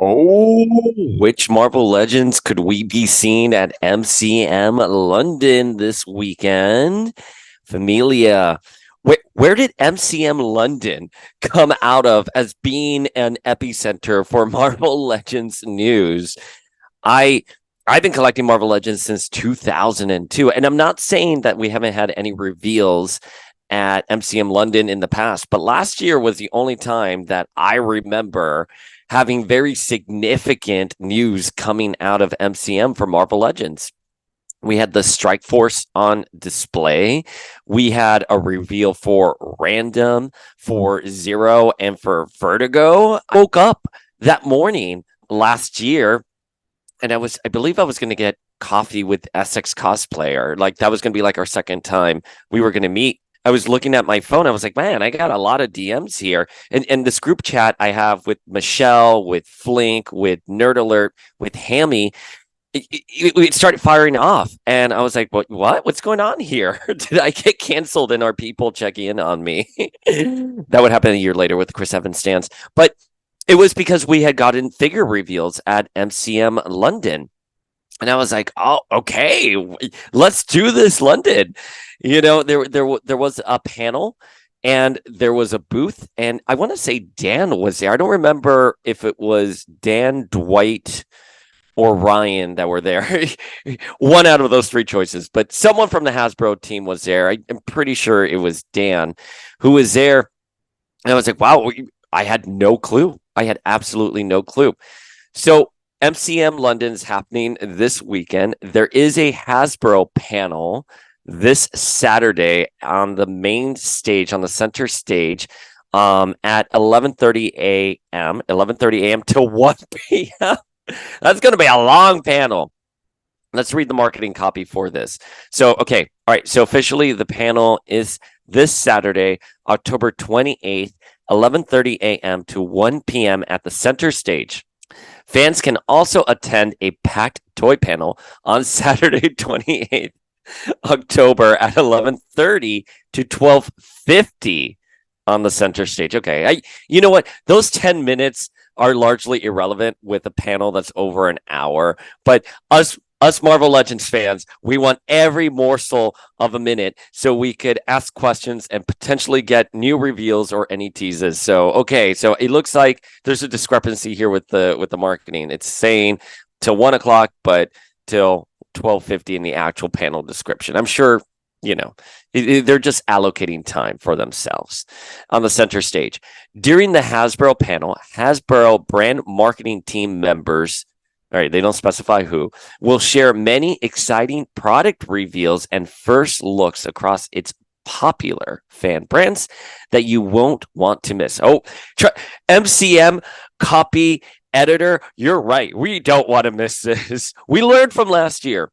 Oh, which Marvel Legends could we be seeing at MCM London this weekend? Familia. Where did MCM London come out of as being an epicenter for Marvel Legends news? I I've been collecting Marvel Legends since 2002, and I'm not saying that we haven't had any reveals at MCM London in the past, but last year was the only time that I remember having very significant news coming out of MCM for Marvel Legends. We had the Strike Force on display. We had a reveal for Random, for Zero, and for Vertigo. I woke up that morning last year and I believe I was going to get coffee with SX Cosplayer. Like that was going to be like our second time we were going to meet. I was looking at my phone. I was like, man, I got a lot of DMs here. And this group chat I have with Michelle, with Flink, with Nerd Alert, with Hammy, it started firing off. And I was like, what? What's going on here? Did I get canceled and are people checking in on me? That would happen a year later with Chris Evans stands. But it was because we had gotten figure reveals at MCM London. And I was like, oh, okay, let's do this, London. There was a panel and there was a booth. And I want to say Dan was there. I don't remember if it was Dan, Dwight, or Ryan that were there. One out of those three choices. But someone from the Hasbro team was there. I'm pretty sure it was Dan who was there. And I was like, wow, I had no clue. I had absolutely no clue. So MCM London's happening this weekend. There is a Hasbro panel this Saturday on the main stage, on the center stage, at 11:30 a.m. to 1 p.m. That's going to be a long panel. Let's read the marketing copy for this. So, okay. All right. So officially the panel is this Saturday, October 28th, 11:30 a.m. to 1 p.m. at the center stage. Fans can also attend a packed toy panel on Saturday, 28th October at 11:30 to 12:50 on the center stage. Okay. You know what? Those 10 minutes are largely irrelevant with a panel that's over an hour, but us Marvel Legends fans, we want every morsel of a minute so we could ask questions and potentially get new reveals or any teases. So, okay, so it looks like there's a discrepancy here with the marketing. It's saying till 1 o'clock, but till 12:50 in the actual panel description. I'm sure they're just allocating time for themselves on the center stage. During the Hasbro panel, Hasbro brand marketing team members, all right, they don't specify who, will share many exciting product reveals and first looks across its popular fan brands that you won't want to miss. Oh, MCM copy editor, you're right. We don't want to miss this. We learned from last year.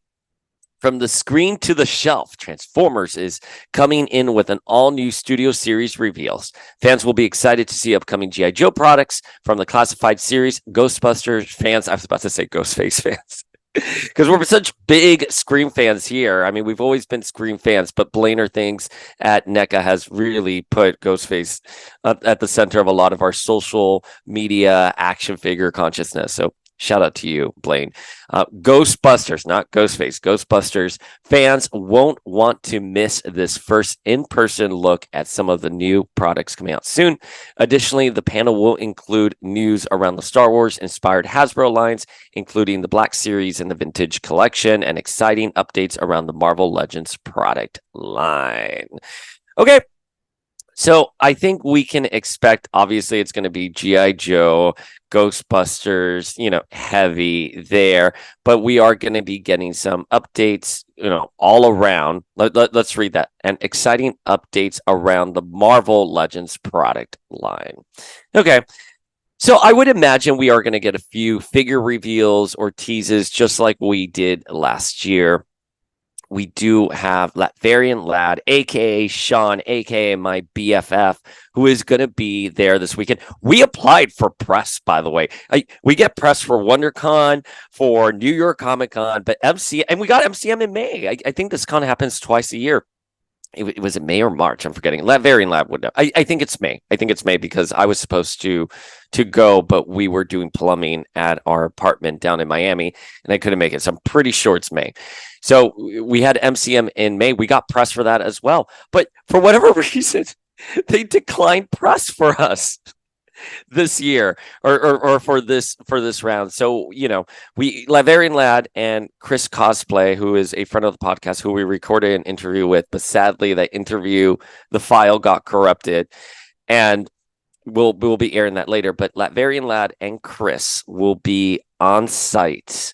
From the screen to the shelf, Transformers is coming in with an all-new Studio Series reveals. Fans will be excited to see upcoming G.I. Joe products from the classified series. Ghostbusters fans, I was about to say Ghostface fans, because we're such big Scream fans here. I mean, we've always been Scream fans, but Blainer Things at NECA has really put Ghostface at the center of a lot of our social media action figure consciousness. So shout out to you, Blaine. Ghostbusters, not Ghostface. Ghostbusters fans won't want to miss this first in-person look at some of the new products coming out soon. Additionally, the panel will include news around the Star Wars-inspired Hasbro lines, including the Black Series and the Vintage Collection, and exciting updates around the Marvel Legends product line. Okay. So I think we can expect, obviously, it's going to be G.I. Joe, Ghostbusters, heavy there, but we are going to be getting some updates, all around. Let's read that. And exciting updates around the Marvel Legends product line. Okay. So I would imagine we are going to get a few figure reveals or teases just like we did last year. We do have Variant Lad, aka Sean, aka my BFF, who is going to be there this weekend. We applied for press, by the way. We get press for WonderCon, for New York Comic Con, but and we got MCM in May. I think this con happens twice a year. was it May or March? I'm forgetting. Laverian Lab would know. I think it's May. I think it's May because I was supposed to go, but we were doing plumbing at our apartment down in Miami, and I couldn't make it. So I'm pretty sure it's May. So we had MCM in May. We got press for that as well, but for whatever reason, they declined press for us this year or for this round. So, we Laverian Lad and Chris Cosplay, who is a friend of the podcast, who we recorded an interview with, but sadly that interview, the file got corrupted, and we'll be airing that later. But Laverian Lad and Chris will be on site,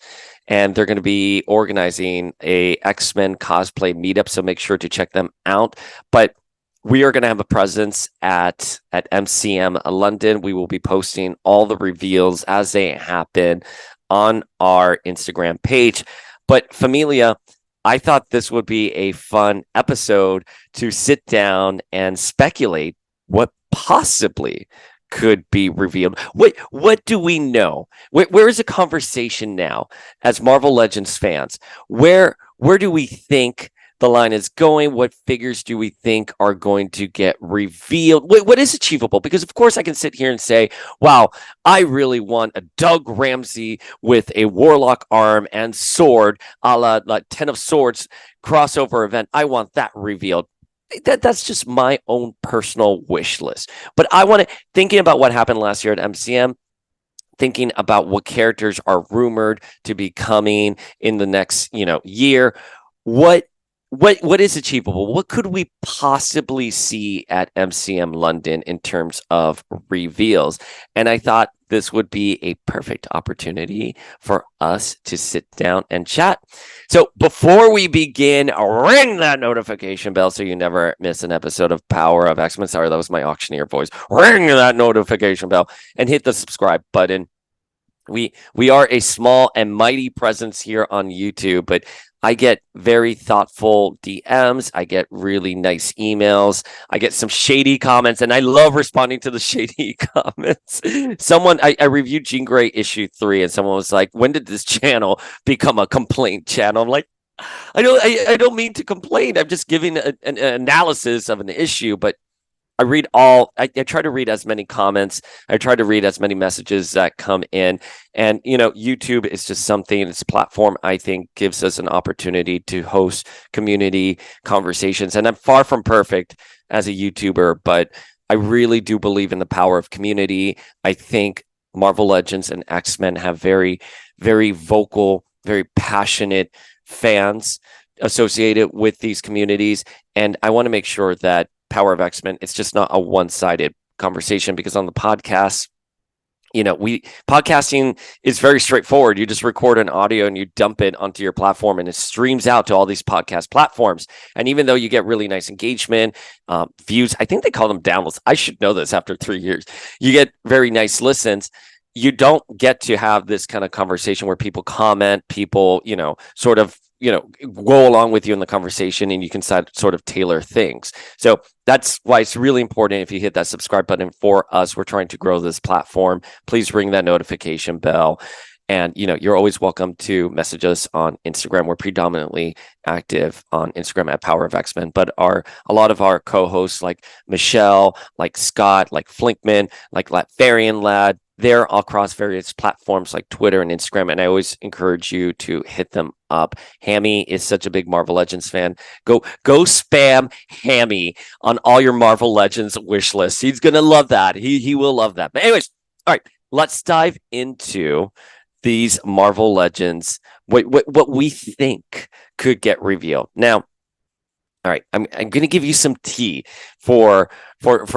and they're going to be organizing a X-Men cosplay meetup. So make sure to check them out. But we are going to have a presence at MCM London. We will be posting all the reveals as they happen on our Instagram page. But Familia, I thought this would be a fun episode to sit down and speculate what possibly could be revealed. What do we know? Where is the conversation now as Marvel Legends fans? Where do we think the line is going? What figures do we think are going to get revealed? What is achievable? Because of course I can sit here and say, wow, I really want a Doug Ramsey with a warlock arm and sword, a la like 10 of Swords crossover event. I want that revealed. That's just my own personal wish list. But I want to, thinking about what happened last year at MCM, thinking about what characters are rumored to be coming in the next, year, what is achievable? What could we possibly see at MCM London in terms of reveals? And I thought this would be a perfect opportunity for us to sit down and chat. So before we begin, ring that notification bell so you never miss an episode of Power of X-Men. Sorry, that was my auctioneer voice. Ring that notification bell and hit the subscribe button. We are a small and mighty presence here on YouTube, but I get very thoughtful DMs. I get really nice emails. I get some shady comments, and I love responding to the shady comments. I reviewed Jean Grey issue 3, and someone was like, "When did this channel become a complaint channel?" I'm like, I don't mean to complain. I'm just giving an analysis of an issue, but I try to read as many comments. I try to read as many messages that come in. And, YouTube is just something, it's a platform I think gives us an opportunity to host community conversations. And I'm far from perfect as a YouTuber, but I really do believe in the power of community. I think Marvel Legends and X-Men have very, very vocal, very passionate fans associated with these communities. And I want to make sure that Power of X-Men, it's just not a one-sided conversation, because on the podcast, podcasting is very straightforward. You just record an audio and you dump it onto your platform, and it streams out to all these podcast platforms. And even though you get really nice engagement, views, I think they call them downloads. I should know this after 3 years. You get very nice listens. You don't get to have this kind of conversation where people comment, people, sort of, go along with you in the conversation, and you can sort of tailor things. So that's why it's really important if you hit that subscribe button for us. We're trying to grow this platform. Please ring that notification bell. And, you're always welcome to message us on Instagram. We're predominantly active on Instagram at Power of X-Men, but a lot of our co-hosts like Michelle, like Scott, like Flinkman, like Laverian Lad, they're across various platforms like Twitter and Instagram, and I always encourage you to hit them up. Hammy is such a big Marvel Legends fan. Go spam Hammy on all your Marvel Legends wish lists. He's gonna love that. He will love that. But anyways, all right, let's dive into these Marvel Legends. What we think could get revealed now. All right, I'm going to give you some tea for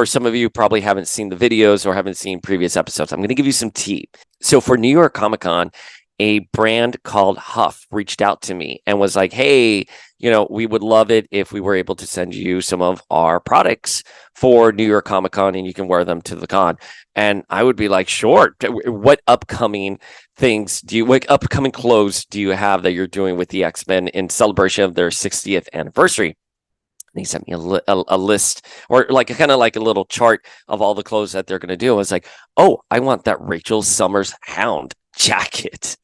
some of you who probably haven't seen the videos or haven't seen previous episodes. I'm going to give you some tea. So for New York Comic Con, a brand called Huff reached out to me and was like, "Hey, we would love it if we were able to send you some of our products for New York Comic Con, and you can wear them to the con." And I would be like, "Sure. What upcoming upcoming clothes do you have that you're doing with the X-Men in celebration of their 60th anniversary?" And he sent me a list, or kind of like a little chart of all the clothes that they're going to do. I was like, "Oh, I want that Rachel Summers Hound jacket."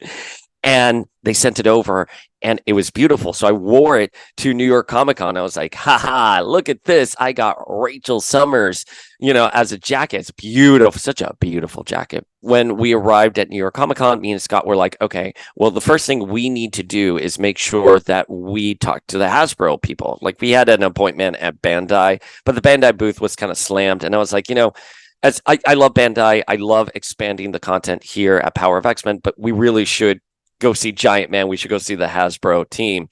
and they sent it over and it was beautiful. So I wore it to New York Comic Con. I was like, haha, look at this. I got Rachel Summers, as a jacket. It's beautiful, such a beautiful jacket. When we arrived at New York Comic Con, me and Scott were like, okay, well, the first thing we need to do is make sure that we talk to the Hasbro people. Like, we had an appointment at Bandai, but the Bandai booth was kind of slammed. And I was like, as I love Bandai, I love expanding the content here at Power of X-Men, but we really should go see Giant Man. We should go see the Hasbro team.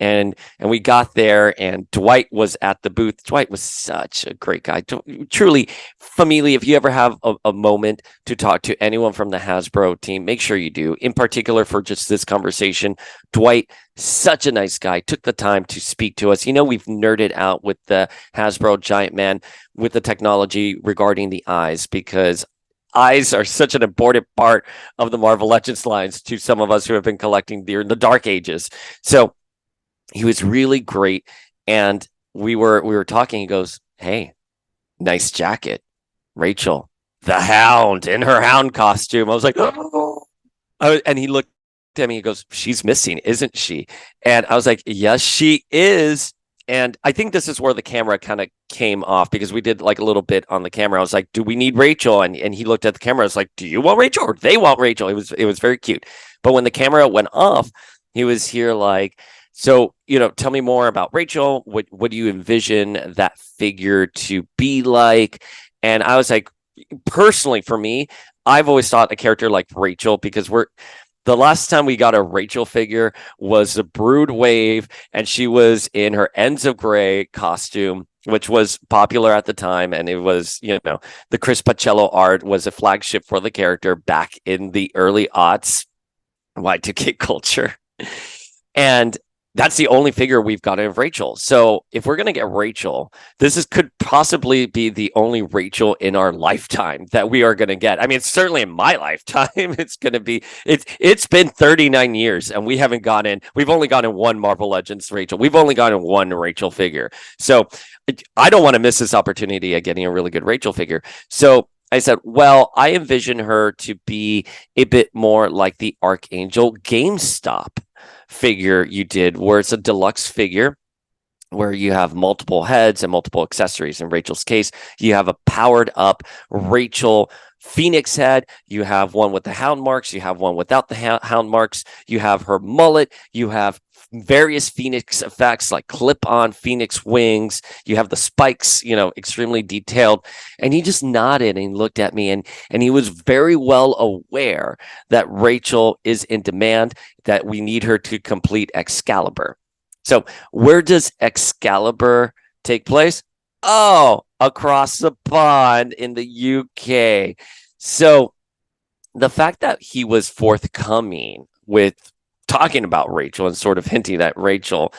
And we got there, and Dwight was at the booth. Dwight was such a great guy. Truly, Familia, if you ever have a moment to talk to anyone from the Hasbro team, make sure you do. In particular, for just this conversation, Dwight, such a nice guy, took the time to speak to us. We've nerded out with the Hasbro Giant Man with the technology regarding the eyes, because eyes are such an important part of the Marvel Legends lines to some of us who have been collecting during the Dark Ages. So he was really great. And we were talking. He goes, "Hey, nice jacket, Rachel, the Hound in her Hound costume." I was like, "Oh!" And he looked at me. He goes, "She's missing, isn't she?" And I was like, "Yes, she is." And I think this is where the camera kind of came off, because we did like a little bit on the camera. I was like, "Do we need Rachel?" And he looked at the camera. I was like, "Do you want Rachel or they want Rachel?" It was very cute. But when the camera went off, he was here like, "So, tell me more about Rachel. What do you envision that figure to be like?" And I was like, personally, for me, I've always thought a character like Rachel, because the last time we got a Rachel figure was the Brood Wave, and she was in her Ends of Grey costume, which was popular at the time. And it was, the Chris Pacello art was a flagship for the character back in the early aughts, Y2K culture. And that's the only figure we've got of Rachel. So if we're going to get Rachel, could possibly be the only Rachel in our lifetime that we are going to get. I mean, it's certainly in my lifetime. It's been 39 years and we've only gotten one Marvel Legends Rachel. We've only gotten one Rachel figure. So I don't want to miss this opportunity of getting a really good Rachel figure. So I said, well, I envision her to be a bit more like the Archangel GameStop figure you did, where it's a deluxe figure where you have multiple heads and multiple accessories. In Rachel's case, you have a powered up Rachel Phoenix head. You have one with the hound marks. You have one without the hound marks. You have her mullet. You have various Phoenix effects like clip-on Phoenix wings. You have the spikes, extremely detailed. And he just nodded and looked at me, and he was very well aware that Rachel is in demand, that we need her to complete Excalibur. So where does Excalibur take place? Oh, across the pond in the UK. So the fact that he was forthcoming with talking about Rachel and sort of hinting at Rachel,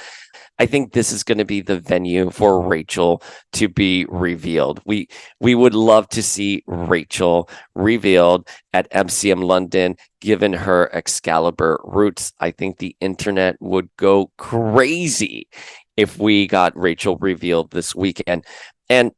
I think this is going to be the venue for Rachel to be revealed. We would love to see Rachel revealed at MCM London, given her Excalibur roots. I think the internet would go crazy if we got Rachel revealed this weekend. And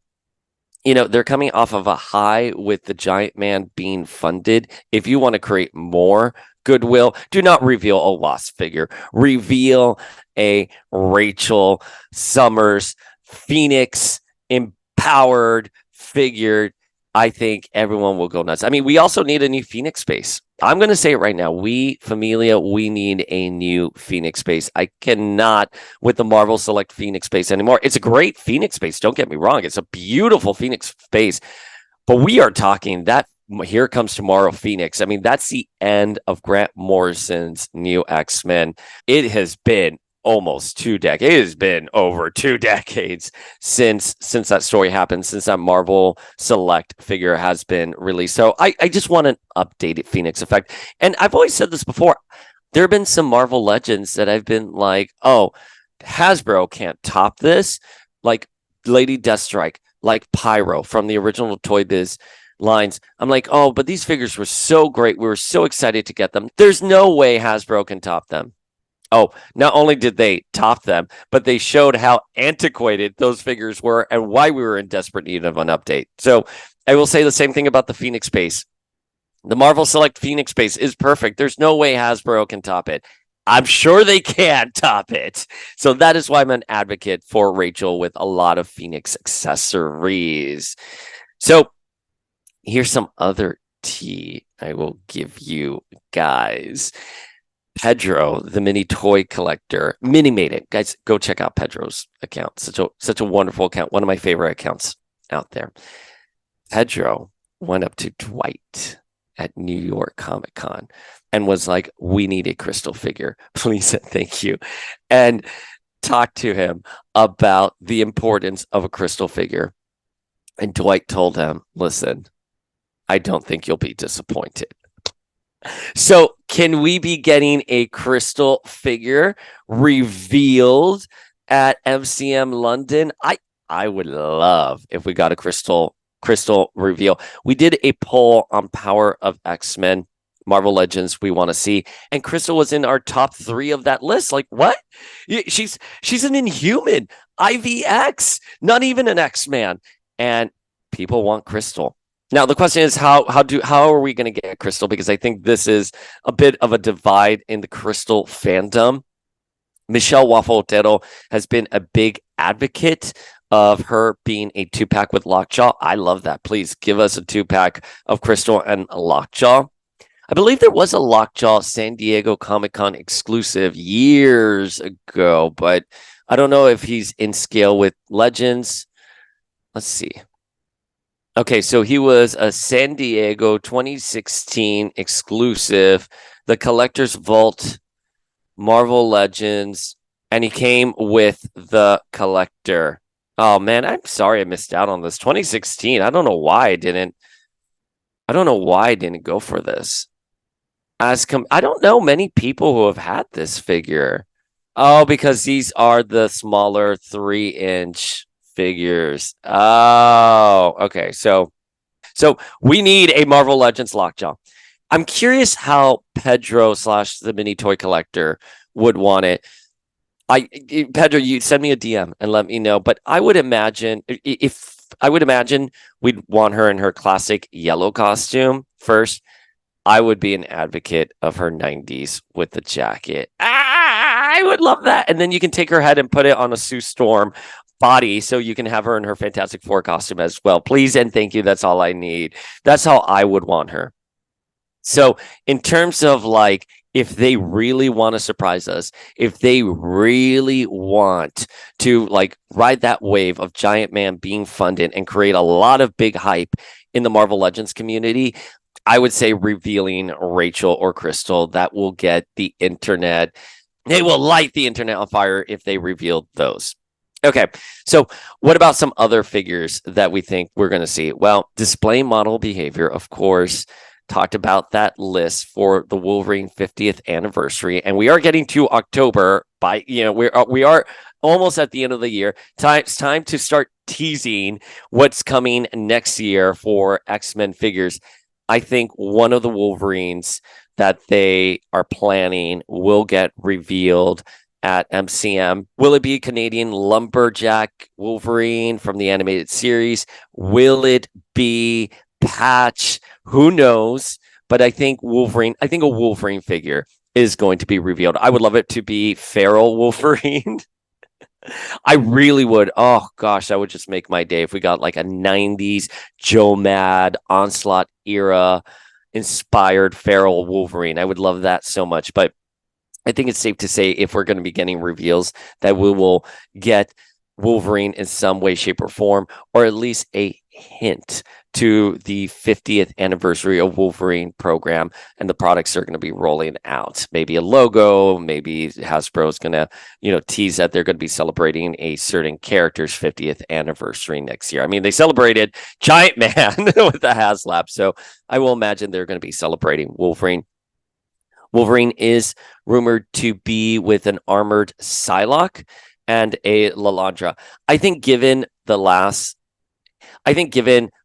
they're coming off of a high with the Giant Man being funded. If you want to create more goodwill, do not reveal a Wasp figure. Reveal a Rachel Summers Phoenix empowered figure. I think everyone will go nuts. I mean, we also need a new Phoenix base. I'm going to say it right now. Familia, we need a new Phoenix base. I cannot with the Marvel Select Phoenix base anymore. It's a great Phoenix base. Don't get me wrong. It's a beautiful Phoenix base. But we are talking that Here Comes Tomorrow Phoenix. I mean, that's the end of Grant Morrison's New X-Men. It has been almost 2 decades. It has been over 2 decades since that story happened, since that Marvel Select figure has been released. So I just want an updated Phoenix effect. And I've always said this before. There have been some Marvel Legends that I've been like, oh, Hasbro can't top this. Like Lady Deathstrike, like Pyro from the original Toy Biz lines. I'm like, oh, but these figures were so great. We were so excited to get them. There's no way Hasbro can top them. Oh, not only did they top them, but they showed how antiquated those figures were and why we were in desperate need of an update. So I will say the same thing about the Phoenix base. The Marvel Select Phoenix base is perfect. There's no way Hasbro can top it. I'm sure they can top it. So that is why I'm an advocate for Rachel with a lot of Phoenix accessories. So here's some other tea I will give you guys. Pedro, the mini toy collector, mini made it. Guys, go check out Pedro's account. Such a wonderful account. One of my favorite accounts out there. Pedro went up to Dwight at New York Comic Con and was like, "We need a crystal figure, please and thank you," and talked to him about the importance of a crystal figure. And Dwight told him, "Listen, I don't think you'll be disappointed." So, can we be getting a crystal figure revealed at MCM London? I would love if we got a crystal reveal. We did a poll on Power of X-Men, Marvel Legends we want to see, and Crystal was in our top 3 of that list. Like, what? She's an Inhuman, IVX, not even an X-Man, and people want Crystal. Now the question is how are we going to get Crystal? Because I think this is a bit of a divide in the Crystal fandom. Michelle Waffle Otero has been a big advocate of her being a 2-pack with Lockjaw. I love that. Please give us a 2-pack of Crystal and Lockjaw. I believe there was a Lockjaw San Diego Comic-Con exclusive years ago, but I don't know if he's in scale with Legends. Let's see. Okay, so he was a San Diego 2016 exclusive, the Collector's Vault, Marvel Legends, and he came with the Collector. Oh man, I'm sorry I missed out on this. 2016. I don't know why I didn't go for this. I don't know many people who have had this figure. Oh, because these are the smaller 3-inch figures. Oh, okay. So we need a Marvel Legends Lockjaw. I'm curious how Pedro / the mini toy collector would want it. Pedro, you send me a DM and let me know. But I would imagine we'd want her in her classic yellow costume first. I would be an advocate of her 90s with the jacket. I would love that. And then you can take her head and put it on a Sue Storm body so you can have her in her Fantastic Four costume as well. Please and thank you. That's all I need. That's how I would want her. So in terms of like, if they really want to surprise us, if they really want to like ride that wave of Giant Man being funded and create a lot of big hype in the Marvel Legends community, I would say revealing Rachel or Crystal, that will get the internet. They will light the internet on fire if they revealed those. Okay, so what about some other figures that we think we're going to see? Well, display model behavior, of course. Talked about that list for the Wolverine 50th anniversary, and we are getting to October. We are almost at the end of the year. It's time to start teasing what's coming next year for X-Men figures. I think one of the Wolverines that they are planning will get revealed at MCM. Will it be Canadian Lumberjack Wolverine from the animated series? Will it be Patch? Who knows? But I think a Wolverine figure is going to be revealed. I would love it to be Feral Wolverine. I really would. Oh gosh, that would just make my day if we got like a 90s Joe Mad Onslaught era inspired Feral Wolverine. I would love that so much. But I think it's safe to say if we're going to be getting reveals that we will get Wolverine in some way, shape, or form, or at least a hint to the 50th anniversary of Wolverine program and the products are going to be rolling out. Maybe a logo, maybe Hasbro is going to, tease that they're going to be celebrating a certain character's 50th anniversary next year. I mean, they celebrated Giant Man with the HasLab, so I will imagine they're going to be celebrating Wolverine. Wolverine is rumored to be with an armored Psylocke and a Lalandra. I think given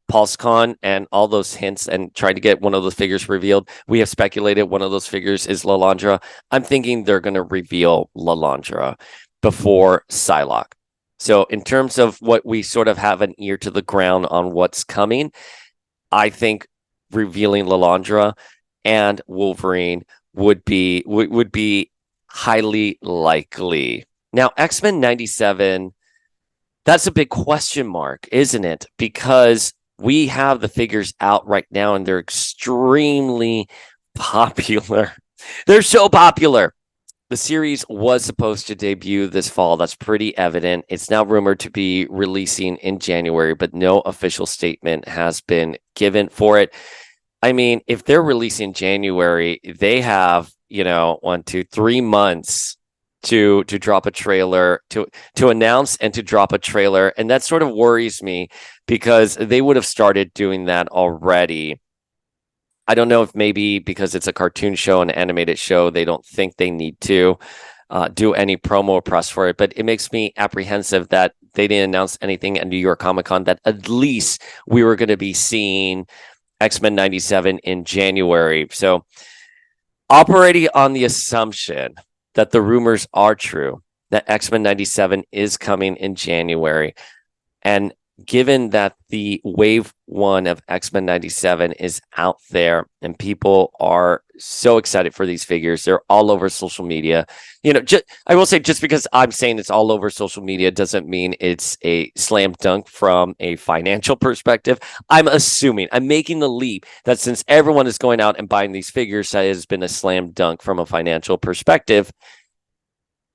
PulseCon and all those hints and trying to get one of those figures revealed, we have speculated one of those figures is Lalandra. I'm thinking they're going to reveal Lalandra before Psylocke. So in terms of what we sort of have an ear to the ground on what's coming, I think revealing Lilandra and Wolverine would be highly likely. Now, X-Men 97, that's a big question mark, isn't it? Because we have the figures out right now and they're extremely popular. They're so popular. The series was supposed to debut this fall. That's pretty evident. It's now rumored to be releasing in January, but no official statement has been given for it. I mean, if they're releasing January, they have, 1, 2, 3 months to drop a trailer, to announce and to drop a trailer. And that sort of worries me because they would have started doing that already. I don't know if maybe because it's a cartoon show, an animated show, they don't think they need to do any promo press for it. But it makes me apprehensive that they didn't announce anything at New York Comic Con, that at least we were going to be seeing X-Men 97 in January. So operating on the assumption that the rumors are true, that X-Men 97 is coming in January, and given that the wave 1 of X-Men 97 is out there and people are so excited for these figures, they're all over social media. I will say, just because I'm saying it's all over social media doesn't mean it's a slam dunk from a financial perspective. I'm making the leap that since everyone is going out and buying these figures, that has been a slam dunk from a financial perspective.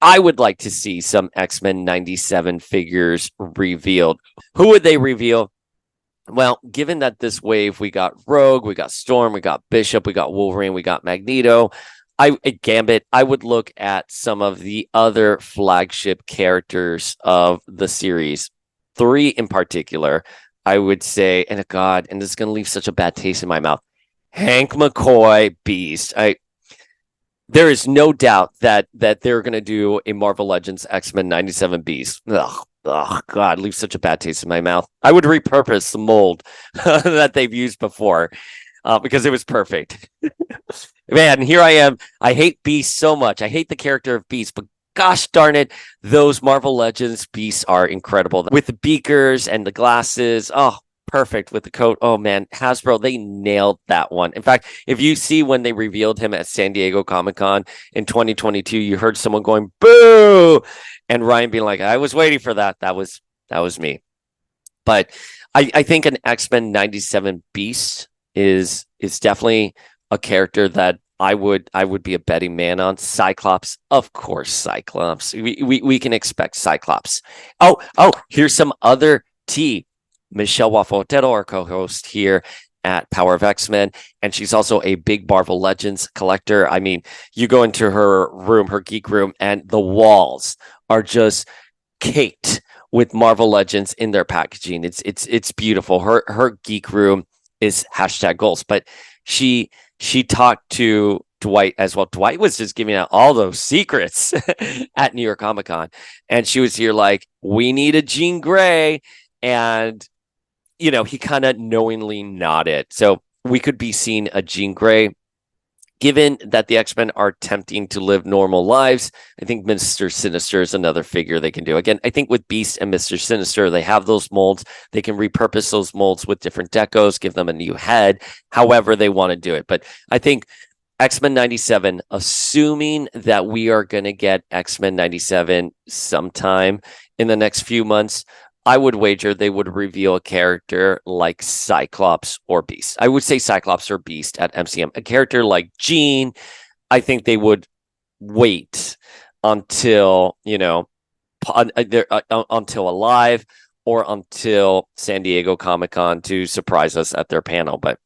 I would like to see some X-Men 97 figures revealed. Who would they reveal? Well, given that this wave, we got Rogue, we got Storm, we got Bishop, we got Wolverine, we got Magneto, Gambit, I would look at some of the other flagship characters of the series. 3 in particular, I would say, and this is going to leave such a bad taste in my mouth. Hank McCoy, Beast. There is no doubt that they're going to do a Marvel Legends X-Men 97 Beast. God, leaves such a bad taste in my mouth. I would repurpose the mold that they've used before because it was perfect. Man, here I am. I hate Beast so much. I hate the character of Beast, but gosh darn it, those Marvel Legends Beasts are incredible. With the beakers and the glasses, perfect with the coat. Oh man, Hasbro, they nailed that one. In fact, if you see when they revealed him at San Diego Comic-Con in 2022, you heard someone going boo, and Ryan being like, I was waiting for that. That was me. But I think an X-Men 97 Beast is definitely a character that I would be a betting man on. Cyclops, of course, Cyclops. We can expect Cyclops. Oh, here's some other tea. Michelle Wafotero, our co-host here at Power of X-Men, and she's also a big Marvel Legends collector. I mean, you go into her room, her geek room, and the walls are just caked with Marvel Legends in their packaging. It's beautiful. Her geek room is #goals. But she talked to Dwight as well. Dwight was just giving out all those secrets at New York Comic Con, and she was here like, we need a Jean Grey, and he kind of knowingly nodded. So we could be seeing a Jean Grey. Given that the X-Men are attempting to live normal lives, I think Mr. Sinister is another figure they can do. Again, I think with Beast and Mr. Sinister, they have those molds. They can repurpose those molds with different decos, give them a new head, however they want to do it. But I think X-Men 97, assuming that we are going to get X-Men 97 sometime in the next few months, I would wager they would reveal a character like Cyclops or Beast. I would say Cyclops or Beast at MCM. A character like Jean, I think they would wait until, until Alive or until San Diego Comic-Con to surprise us at their panel. But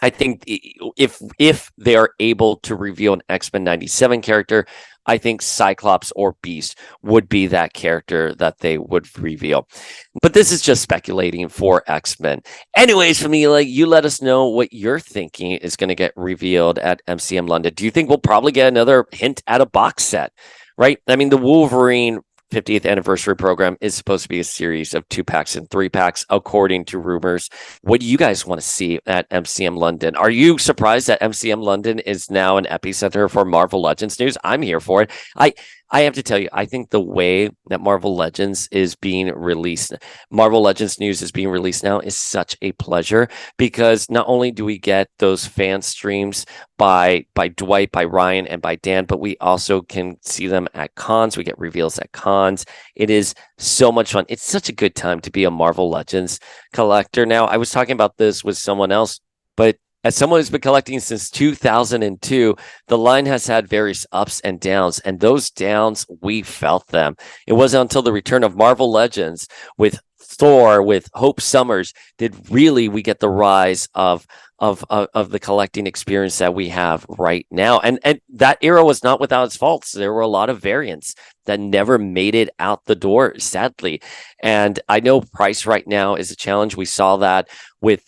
I think if they are able to reveal an X-Men 97 character, I think Cyclops or Beast would be that character that they would reveal. But this is just speculating for X-Men. Anyways, Familia, you let us know what you're thinking is going to get revealed at MCM London. Do you think we'll probably get another hint at a box set, right? I mean, the Wolverine 50th anniversary program is supposed to be a series of 2-packs and 3-packs, according to rumors. What do you guys want to see at MCM London? Are you surprised that MCM London is now an epicenter for Marvel Legends news? I'm here for it. I have to tell you, I think the way that Marvel Legends is being released, Marvel Legends news is being released now is such a pleasure because not only do we get those fan streams by Dwight, by Ryan, and by Dan, but we also can see them at cons. We get reveals at cons. It is so much fun. It's such a good time to be a Marvel Legends collector. Now, I was talking about this with someone else, but as someone who's been collecting since 2002, the line has had various ups and downs, and those downs, we felt them. It wasn't until the return of Marvel Legends with Thor, with Hope Summers, did really we get the rise of the collecting experience that we have right now. And that era was not without its faults. There were a lot of variants that never made it out the door, sadly. And I know price right now is a challenge. We saw that with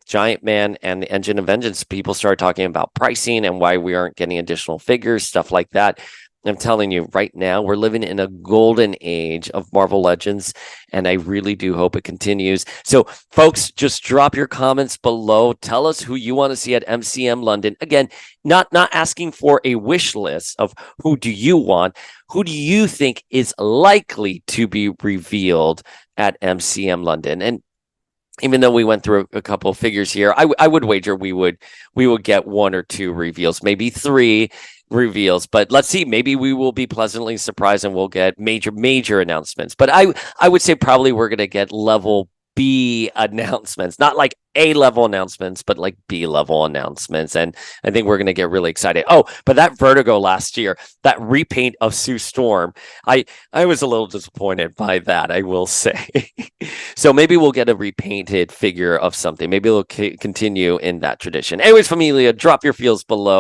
Giant Man and the Engine of Vengeance. People started talking about pricing and why we aren't getting additional figures, stuff like that. I'm telling you right now, we're living in a golden age of Marvel Legends, and I really do hope it continues. So, folks, just drop your comments below. Tell us who you want to see at MCM London. Again, not asking for a wish list of who do you want. Who do you think is likely to be revealed at MCM London? And even though we went through a couple of figures here, I would wager we would get one or two reveals, maybe three reveals, but let's see. Maybe we will be pleasantly surprised and we'll get major announcements. But I would say probably we're going to get level B announcements, not like A level announcements, but like B level announcements. And I think we're going to get really excited. Oh, but that Vertigo last year, that repaint of Sue Storm, I was a little disappointed by that, I will say. So maybe we'll get a repainted figure of something. Maybe we'll continue in that tradition. Anyways, Familia, drop your feels below.